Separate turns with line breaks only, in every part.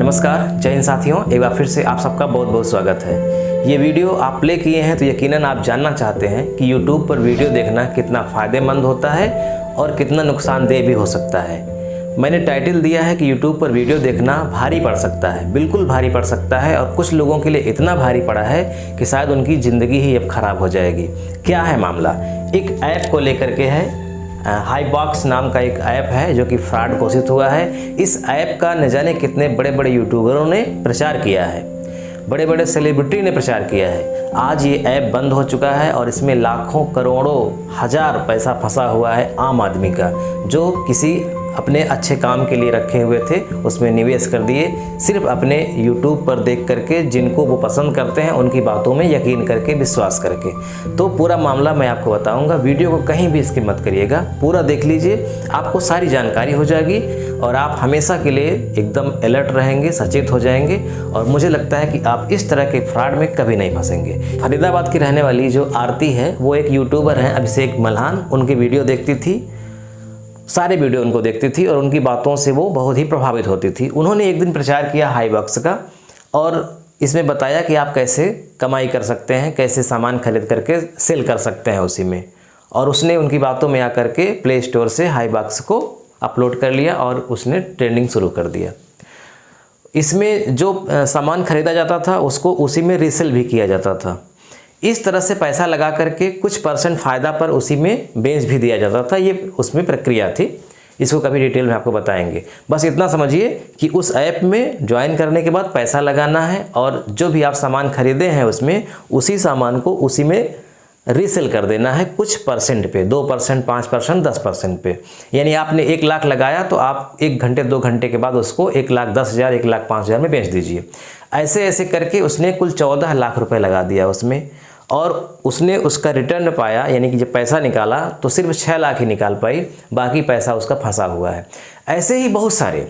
नमस्कार, जय हिंद साथियों। एक बार फिर से आप सबका बहुत बहुत स्वागत है। ये वीडियो आप प्ले किए हैं तो यकीनन आप जानना चाहते हैं कि YouTube पर वीडियो देखना कितना फ़ायदेमंद होता है और कितना नुकसानदेह भी हो सकता है। मैंने टाइटल दिया है कि YouTube पर वीडियो देखना भारी पड़ सकता है, बिल्कुल भारी पड़ सकता है और कुछ लोगों के लिए इतना भारी पड़ा है कि शायद उनकी ज़िंदगी ही अब ख़राब हो जाएगी। क्या है मामला? एक ऐप को लेकर के है। हाईबॉक्स नाम का एक ऐप है जो कि फ्रॉड घोषित हुआ है। इस ऐप का न जाने कितने बड़े बड़े यूट्यूबरों ने प्रचार किया है, बड़े बड़े सेलिब्रिटी ने प्रचार किया है। आज ये ऐप बंद हो चुका है और इसमें लाखों करोड़ों हजार पैसा फंसा हुआ है आम आदमी का, जो किसी अपने अच्छे काम के लिए रखे हुए थे उसमें निवेश कर दिए, सिर्फ अपने YouTube पर देख करके, जिनको वो पसंद करते हैं उनकी बातों में यकीन करके, विश्वास करके। तो पूरा मामला मैं आपको बताऊंगा। वीडियो को कहीं भी स्किप मत करिएगा, पूरा देख लीजिए, आपको सारी जानकारी हो जाएगी और आप हमेशा के लिए एकदम अलर्ट रहेंगे, सचेत हो जाएंगे और मुझे लगता है कि आप इस तरह के फ्रॉड में कभी नहीं फंसेंगे। फरीदाबाद की रहने वाली जो आरती है वो एक यूट्यूबर हैं, अभिषेक मल्हान। उनकी वीडियो देखती थी, सारे वीडियो उनको देखती थी और उनकी बातों से वो बहुत ही प्रभावित होती थी। उन्होंने एक दिन प्रचार किया हाईबॉक्स का और इसमें बताया कि आप कैसे कमाई कर सकते हैं, कैसे सामान खरीद करके सेल कर सकते हैं उसी में। और उसने उनकी बातों में आकर के प्ले स्टोर से हाईबॉक्स को अपलोड कर लिया और उसने ट्रेंडिंग शुरू कर दिया। इसमें जो सामान खरीदा जाता था उसको उसी में रीसेल भी किया जाता था। इस तरह से पैसा लगा करके कुछ % फ़ायदा पर उसी में बेच भी दिया जाता था। ये उसमें प्रक्रिया थी, इसको कभी डिटेल में आपको बताएंगे। बस इतना समझिए कि उस ऐप में ज्वाइन करने के बाद पैसा लगाना है और जो भी आप सामान खरीदे हैं उसमें उसी सामान को उसी में रीसेल कर देना है कुछ % पे, 2%, 5%, 10% पे। यानी आपने 1 लाख लगाया तो आप 1 घंटे 2 घंटे के बाद उसको 1,10,000, 1,05,000 में बेच दीजिए। ऐसे ऐसे करके उसने कुल 14 लाख रुपए लगा दिया उसमें और उसने उसका रिटर्न पाया, यानी कि जब पैसा निकाला तो सिर्फ 6 लाख ही निकाल पाई, बाकी पैसा उसका फंसा हुआ है। ऐसे ही बहुत सारे,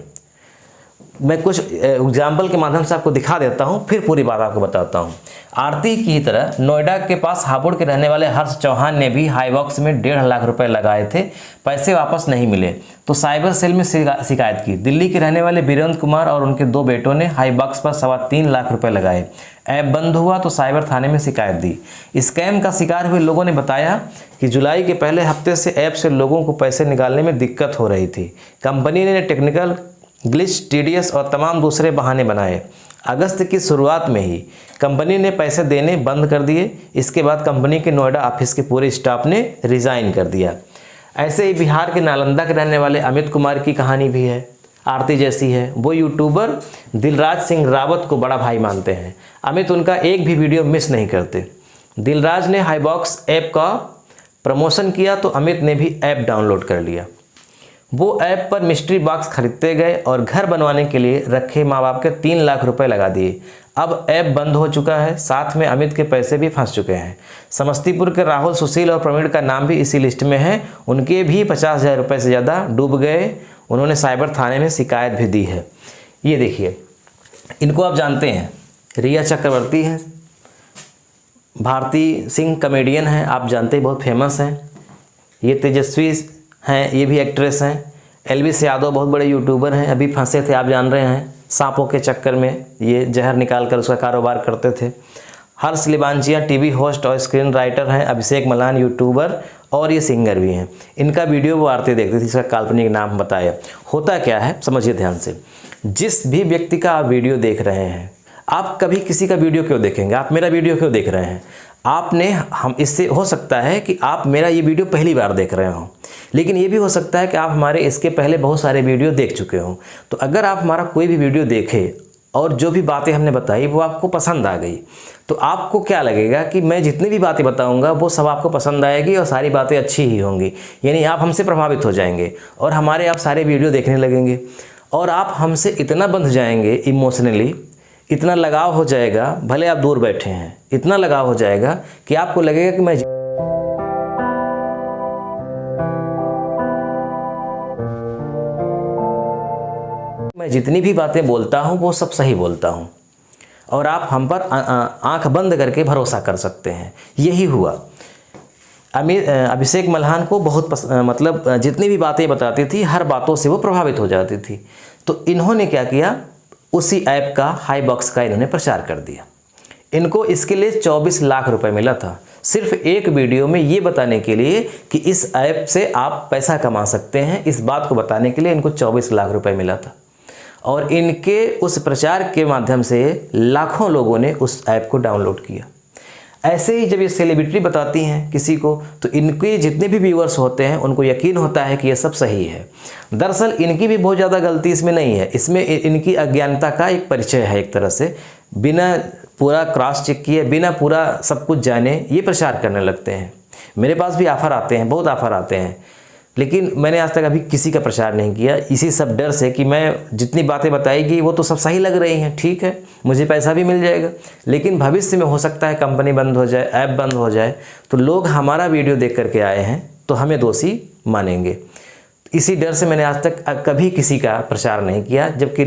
मैं कुछ एग्जाम्पल के माध्यम से आपको दिखा देता हूं, फिर पूरी बात आपको बताता हूं। आरती की तरह नोएडा के पास हापुड़ के रहने वाले हर्ष चौहान ने भी हाईबॉक्स में 1.5 लाख रुपए लगाए थे, पैसे वापस नहीं मिले तो साइबर सेल में शिकायत की। दिल्ली के रहने वाले वीरेंद्र कुमार और उनके 2 बेटों ने हाईबॉक्स पर 3.25 लाख रुपए लगाए। ऐप बंद हुआ तो साइबर थाने में शिकायत दी। स्कैम का शिकार हुए लोगों ने बताया कि जुलाई के पहले हफ्ते से ऐप से लोगों को पैसे निकालने में दिक्कत हो रही थी। कंपनी ने टेक्निकल ग्लिच, TDS और तमाम दूसरे बहाने बनाए। अगस्त की शुरुआत में ही कंपनी ने पैसे देने बंद कर दिए। इसके बाद कंपनी के नोएडा ऑफिस के पूरे स्टाफ ने रिज़ाइन कर दिया। ऐसे ही बिहार के नालंदा के रहने वाले अमित कुमार की कहानी भी है, आरती जैसी है। वो यूट्यूबर दिलराज सिंह रावत को बड़ा भाई मानते हैं। अमित उनका एक भी वीडियो मिस नहीं करते। दिलराज ने हाईबॉक्स ऐप का प्रमोशन किया तो अमित ने भी ऐप डाउनलोड कर लिया। वो ऐप पर मिस्ट्री बॉक्स खरीदते गए और घर बनवाने के लिए रखे माँ बाप के 3 लाख रुपए लगा दिए। अब ऐप बंद हो चुका है, साथ में अमित के पैसे भी फंस चुके हैं। समस्तीपुर के राहुल, सुशील और प्रवीण का नाम भी इसी लिस्ट में है। उनके भी 50,000 रुपये से ज़्यादा डूब गए। उन्होंने साइबर थाने में शिकायत भी दी है। ये देखिए, इनको आप जानते हैं, रिया चक्रवर्ती हैं, भारती सिंह कॉमेडियन हैं, आप जानते हैं, बहुत फेमस हैं। ये तेजस्वी हैं, ये भी एक्ट्रेस हैं। एलविस यादव बहुत बड़े यूट्यूबर हैं, अभी फंसे थे, आप जान रहे हैं, सांपों के चक्कर में। ये जहर निकाल कर उसका कारोबार करते थे। हर्ष लिबांचिया टीवी होस्ट और स्क्रीन राइटर हैं। अभिषेक मल्हान यूट्यूबर और ये सिंगर भी हैं। इनका वीडियो वो आरती देखती थी, इसका काल्पनिक नाम बताया। होता क्या है समझिए ध्यान से, जिस भी व्यक्ति का आप वीडियो देख रहे हैं, आप कभी किसी का वीडियो क्यों देखेंगे? आप मेरा वीडियो क्यों देख रहे हैं? आपने हम इससे हो सकता है कि आप मेरा ये वीडियो पहली बार देख रहे हो, लेकिन ये भी हो सकता है कि आप हमारे इसके पहले बहुत सारे वीडियो देख चुके हो। तो अगर आप हमारा कोई भी वीडियो देखें और जो भी बातें हमने बताई वो आपको पसंद आ गई, तो आपको क्या लगेगा कि मैं जितनी भी बातें बताऊंगा वो सब आपको पसंद आएगी और सारी बातें अच्छी ही होंगी। यानी आप हमसे प्रभावित हो जाएंगे और हमारे आप सारे वीडियो देखने लगेंगे और आप हमसे इतना बंध जाएंगे, इमोशनली इतना लगाव हो जाएगा, भले आप दूर बैठे हैं, इतना लगाव हो जाएगा कि आपको लगेगा कि मैं जितनी भी बातें बोलता हूं वो सब सही बोलता हूं और आप हम पर आंख बंद करके भरोसा कर सकते हैं। यही हुआ। अभिषेक मल्हान को बहुत जितनी भी बातें बताती थी, हर बातों से वो प्रभावित हो जाती थी। तो इन्होंने क्या किया, उसी ऐप का हाईबॉक्स का इन्होंने प्रचार कर दिया। इनको इसके लिए 24 लाख रुपए मिला था, सिर्फ एक वीडियो में ये बताने के लिए कि इस ऐप से आप पैसा कमा सकते हैं, इस बात को बताने के लिए इनको 24 लाख रुपए मिला था। और इनके उस प्रचार के माध्यम से लाखों लोगों ने उस ऐप को डाउनलोड किया। ऐसे ही जब ये सेलिब्रिटी बताती हैं किसी को, तो इनके जितने भी व्यूअर्स होते हैं उनको यकीन होता है कि ये सब सही है। दरअसल इनकी भी बहुत ज़्यादा गलती इसमें नहीं है, इसमें इनकी अज्ञानता का एक परिचय है। एक तरह से बिना पूरा क्रॉस चेक किए, बिना पूरा सब कुछ जाने ये प्रचार करने लगते हैं। मेरे पास भी ऑफ़र आते हैं, बहुत ऑफ़र आते हैं, लेकिन मैंने आज तक अभी किसी का प्रचार नहीं किया, इसी सब डर से कि मैं जितनी बातें बताएगी वो तो सब सही लग रही हैं, ठीक है, मुझे पैसा भी मिल जाएगा, लेकिन भविष्य में हो सकता है कंपनी बंद हो जाए, ऐप बंद हो जाए, तो लोग हमारा वीडियो देख करके आए हैं तो हमें दोषी मानेंगे। इसी डर से मैंने आज तक कभी किसी का प्रचार नहीं किया, जबकि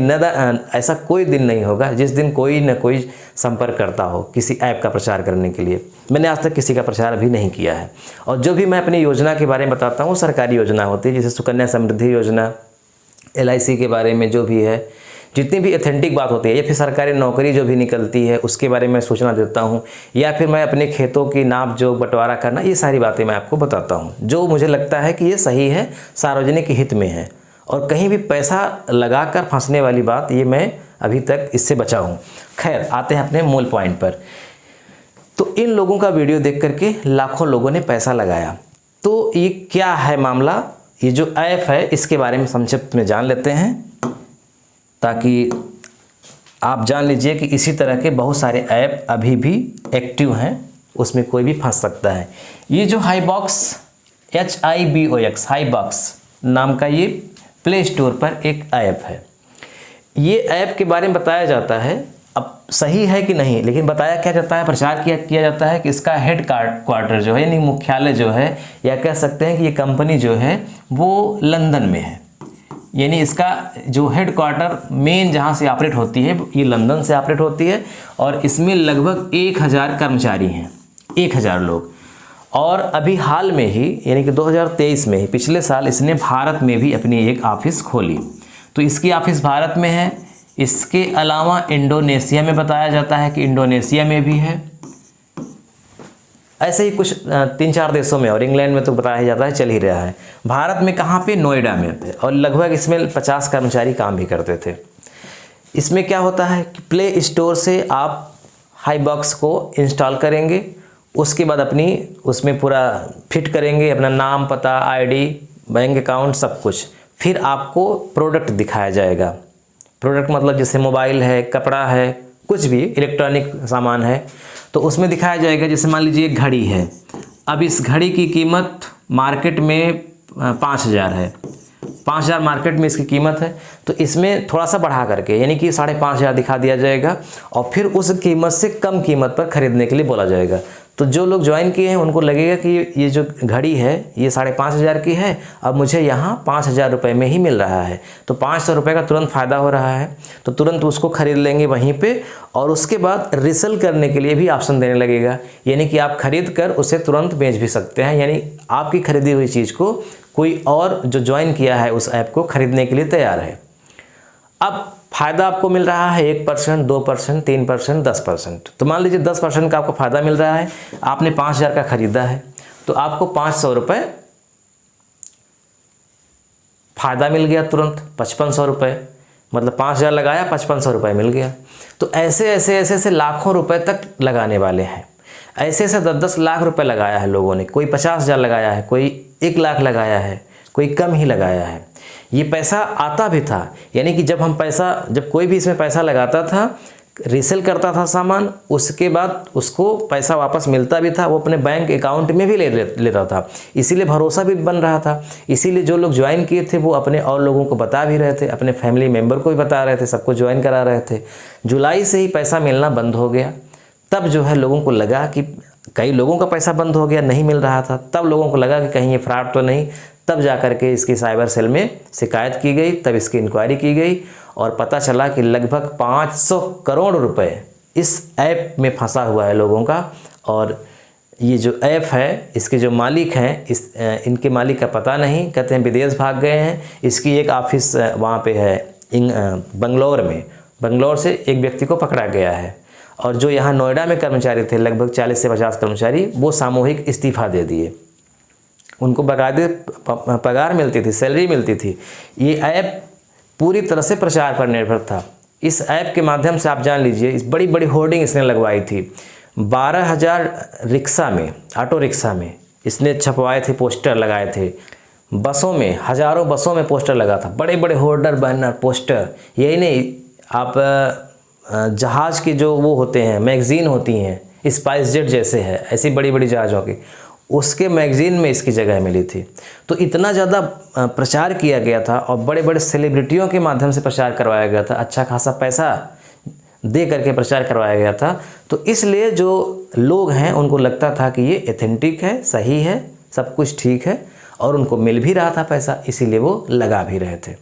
ऐसा कोई दिन नहीं होगा जिस दिन कोई न कोई संपर्क करता हो किसी ऐप का प्रचार करने के लिए। मैंने आज तक किसी का प्रचार अभी नहीं किया है। और जो भी मैं अपनी योजना के बारे में बताता हूँ, सरकारी योजना होती है, जैसे सुकन्या समृद्धि योजना, LIC के बारे में जो भी है, जितनी भी ऑथेंटिक बात होती है, या फिर सरकारी नौकरी जो भी निकलती है उसके बारे में सूचना देता हूँ, या फिर मैं अपने खेतों की नाप जोख बंटवारा करना, ये सारी बातें मैं आपको बताता हूँ जो मुझे लगता है कि ये सही है, सार्वजनिक हित में है। और कहीं भी पैसा लगाकर फंसने वाली बात, ये मैं अभी तक इससे बचा हूँ। खैर, आते हैं अपने मूल पॉइंट पर। तो इन लोगों का वीडियो देख करके लाखों लोगों ने पैसा लगाया। तो ये क्या है मामला, ये जो ऐप है इसके बारे में संक्षिप्त में जान लेते हैं, ताकि आप जान लीजिए कि इसी तरह के बहुत सारे ऐप अभी भी एक्टिव हैं, उसमें कोई भी फंस सकता है। ये जो हाईबॉक्स, HIBOX हाईबॉक्स नाम का ये प्ले स्टोर पर एक ऐप है। ये ऐप के बारे में बताया जाता है, अब सही है कि नहीं, लेकिन बताया क्या जाता है, प्रचार किया जाता है कि इसका हेड क्वार्टर जो है, यानी मुख्यालय जो है, या कह सकते हैं कि ये कंपनी जो है वो लंदन में है। यानी इसका जो हेड क्वार्टर मेन जहाँ से ऑपरेट होती है ये लंदन से ऑपरेट होती है, और इसमें लगभग 1000 कर्मचारी हैं, 1000 लोग। और अभी हाल में ही, यानी कि 2023 में ही, पिछले साल इसने भारत में भी अपनी एक ऑफिस खोली। तो इसकी ऑफिस भारत में है। इसके अलावा इंडोनेशिया में बताया जाता है कि इंडोनेशिया में भी है, ऐसे ही कुछ 3-4 देशों में, और इंग्लैंड में तो बताया जाता है चल ही रहा है। भारत में कहाँ पे, नोएडा में थे, और लगभग इसमें 50 कर्मचारी काम भी करते थे। इसमें क्या होता है कि प्ले स्टोर से आप हाईबॉक्स को इंस्टॉल करेंगे, उसके बाद अपनी उसमें पूरा फिट करेंगे, अपना नाम, पता, ID, बैंक अकाउंट, सब कुछ। फिर आपको प्रोडक्ट दिखाया जाएगा। प्रोडक्ट मतलब जैसे मोबाइल है, कपड़ा है, कुछ भी इलेक्ट्रॉनिक सामान है, तो उसमें दिखाया जाएगा। जैसे मान लीजिए घड़ी है, अब इस घड़ी की कीमत मार्केट में 5000 है, 5000 मार्केट में इसकी कीमत है, तो इसमें थोड़ा सा बढ़ा करके, यानी कि 5500 दिखा दिया जाएगा, और फिर उस कीमत से कम कीमत पर खरीदने के लिए बोला जाएगा। तो जो लोग ज्वाइन किए हैं उनको लगेगा कि ये जो घड़ी है ये 5500 की है, अब मुझे यहाँ 5000 रुपये में ही मिल रहा है, तो 500 रुपये का तुरंत फ़ायदा हो रहा है, तो तुरंत उसको खरीद लेंगे वहीं पे। और उसके बाद रिसेल करने के लिए भी ऑप्शन देने लगेगा, यानी कि आप खरीद कर उसे तुरंत बेच भी सकते हैं, यानी आपकी खरीदी हुई चीज़ को कोई और जो ज्वाइन किया है उस ऐप को खरीदने के लिए तैयार है। अब फ़ायदा आपको मिल रहा है 1%, 2%, 3%, 10%। तो मान लीजिए 10% का आपको फ़ायदा मिल रहा है, आपने 5000 का ख़रीदा है, तो आपको 500 रुपये फ़ायदा मिल गया तुरंत, 5500 रुपये, मतलब 5000 लगाया, 5500 रुपये मिल गया। तो ऐसे लाखों रुपए तक लगाने वाले हैं। ऐसे 10-10 लाख रुपए लगाया है लोगों ने, कोई 50,000 लगाया है, कोई 1 लाख लगाया है, कोई कम ही लगाया है। ये पैसा आता भी था, यानी कि जब कोई भी इसमें पैसा लगाता था, रीसेल करता था सामान, उसके बाद उसको पैसा वापस मिलता भी था, वो अपने बैंक अकाउंट में भी लेता था, इसीलिए भरोसा भी बन रहा था। इसीलिए जो लोग ज्वाइन किए थे वो अपने और लोगों को बता भी रहे थे, अपने फैमिली मेम्बर को भी बता रहे थे, सबको ज्वाइन करा रहे थे। जुलाई से ही पैसा मिलना बंद हो गया, तब जो है लोगों को लगा कि कई लोगों का पैसा बंद हो गया, नहीं मिल रहा था, तब लोगों को लगा कि कहीं ये फ्रॉड तो नहीं। तब जा कर के इसकी साइबर सेल में शिकायत की गई, तब इसकी इंक्वायरी की गई और पता चला कि लगभग 500 करोड़ रुपए इस ऐप में फंसा हुआ है लोगों का। और ये जो ऐप है, इसके जो मालिक हैं, इनके मालिक का पता नहीं, कहते हैं विदेश भाग गए हैं। इसकी एक ऑफिस वहाँ पे है बंगलौर में, बंगलौर से एक व्यक्ति को पकड़ा गया है और जो यहाँ नोएडा में कर्मचारी थे लगभग 40 से 50 कर्मचारी, वो सामूहिक इस्तीफा दे दिए। उनको बाकायदे पगार मिलती थी, सैलरी मिलती थी। ये ऐप पूरी तरह से प्रचार पर निर्भर था। इस ऐप के माध्यम से आप जान लीजिए, इस बड़ी बड़ी होर्डिंग इसने लगवाई थी। 12,000 रिक्शा में, ऑटो रिक्शा में इसने छपवाए थे, पोस्टर लगाए थे। बसों में, हज़ारों बसों में पोस्टर लगा था, बड़े बड़े होर्डर, बैनर, पोस्टर। यही नहीं, आप जहाज़ के जो वो होते हैं, मैगज़ीन होती हैं, स्पाइस जेट जैसे है, ऐसी बड़ी बड़ी जहाज़ों की, उसके मैगज़ीन में इसकी जगह मिली थी। तो इतना ज़्यादा प्रचार किया गया था और बड़े बड़े सेलिब्रिटियों के माध्यम से प्रचार करवाया गया था। अच्छा खासा पैसा दे करके प्रचार करवाया गया था। तो इसलिए जो लोग हैं उनको लगता था कि ये एथेंटिक है, सही है, सब कुछ ठीक है और उनको मिल भी रहा था पैसा, इसीलिए वो लगा भी रहे थे।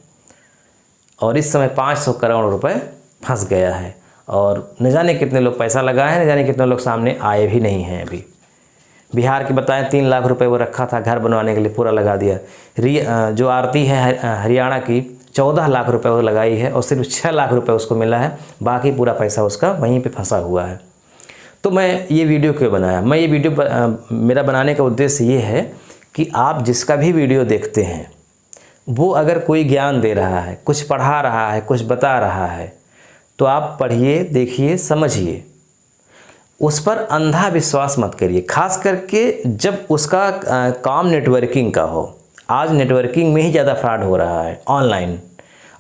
और इस समय 500 करोड़ रुपए फंस गया है और न जाने कितने लोग पैसा लगाए हैं, न जाने कितने लोग सामने आए भी नहीं हैं अभी। बिहार की बताएं 3 लाख रुपए वो रखा था घर बनवाने के लिए, पूरा लगा दिया। जो आरती है हरियाणा की, 14 लाख रुपए वो लगाई है और सिर्फ 6 लाख रुपए उसको मिला है, बाकी पूरा पैसा उसका वहीं पे फंसा हुआ है। तो मैं ये वीडियो क्यों बनाया? मैं ये वीडियो मेरा बनाने का उद्देश्य ये है कि आप जिसका भी वीडियो देखते हैं वो अगर कोई ज्ञान दे रहा है, कुछ पढ़ा रहा है, कुछ बता रहा है, तो आप पढ़िए, देखिए, समझिए, उस पर अंधा विश्वास मत करिए। खास करके जब उसका काम नेटवर्किंग का हो। आज नेटवर्किंग में ही ज़्यादा फ्रॉड हो रहा है, ऑनलाइन।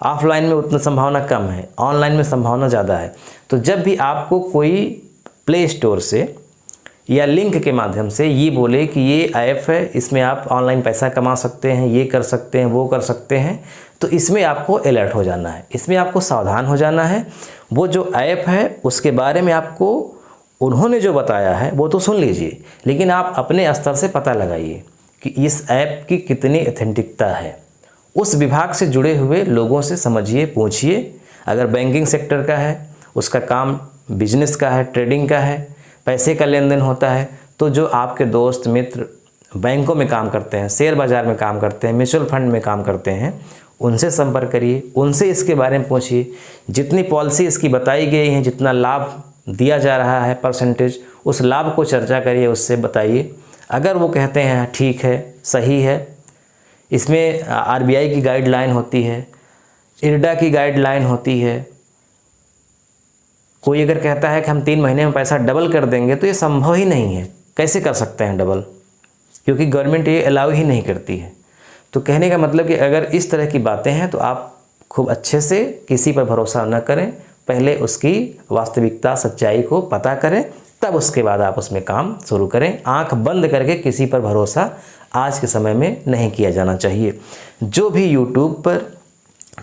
ऑफलाइन में उतना संभावना कम है, ऑनलाइन में संभावना ज़्यादा है। तो जब भी आपको कोई प्ले स्टोर से या लिंक के माध्यम से ये बोले कि ये ऐप है, इसमें आप ऑनलाइन पैसा कमा सकते हैं, ये कर सकते हैं, वो कर सकते हैं, तो इसमें आपको अलर्ट हो जाना है, इसमें आपको सावधान हो जाना है। वो जो ऐप है उसके बारे में आपको उन्होंने जो बताया है वो तो सुन लीजिए, लेकिन आप अपने स्तर से पता लगाइए कि इस ऐप की कितनी एथेंटिकता है। उस विभाग से जुड़े हुए लोगों से समझिए, पूछिए। अगर बैंकिंग सेक्टर का है, उसका काम बिजनेस का है, ट्रेडिंग का है, पैसे का लेन देन होता है, तो जो आपके दोस्त मित्र बैंकों में काम करते हैं, शेयर बाज़ार में काम करते हैं, म्यूचुअल फंड में काम करते हैं, उनसे संपर्क करिए, उनसे इसके बारे में पूछिए। जितनी पॉलिसी इसकी बताई गई है, जितना लाभ दिया जा रहा है परसेंटेज, उस लाभ को चर्चा करिए, उससे बताइए। अगर वो कहते हैं ठीक है, सही है, इसमें RBI की गाइडलाइन होती है, IRDA की गाइडलाइन होती है। कोई अगर कहता है कि हम 3 महीने में पैसा डबल कर देंगे, तो ये संभव ही नहीं है। कैसे कर सकते हैं डबल? क्योंकि गवर्नमेंट ये अलाउ ही नहीं करती है। तो कहने का मतलब कि अगर इस तरह की बातें हैं तो आप खूब अच्छे से किसी पर भरोसा न करें, पहले उसकी वास्तविकता, सच्चाई को पता करें, तब उसके बाद आप उसमें काम शुरू करें। आंख बंद करके किसी पर भरोसा आज के समय में नहीं किया जाना चाहिए। जो भी यूट्यूब पर,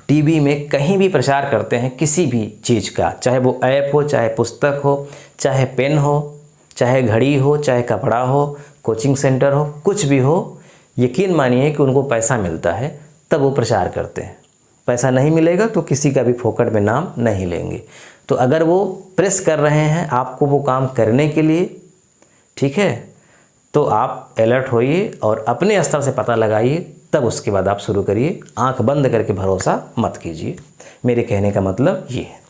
टीवी में, कहीं भी प्रचार करते हैं किसी भी चीज़ का, चाहे वो ऐप हो, चाहे पुस्तक हो, चाहे पेन हो, चाहे घड़ी हो, चाहे कपड़ा हो, कोचिंग सेंटर हो, कुछ भी हो, यकीन मानिए कि उनको पैसा मिलता है तब वो प्रचार करते हैं। पैसा नहीं मिलेगा तो किसी का भी फोकट में नाम नहीं लेंगे। तो अगर वो प्रेस कर रहे हैं आपको वो काम करने के लिए, ठीक है, तो आप अलर्ट होइए और अपने स्तर से पता लगाइए, तब उसके बाद आप शुरू करिए। आंख बंद करके भरोसा मत कीजिए। मेरे कहने का मतलब ये है।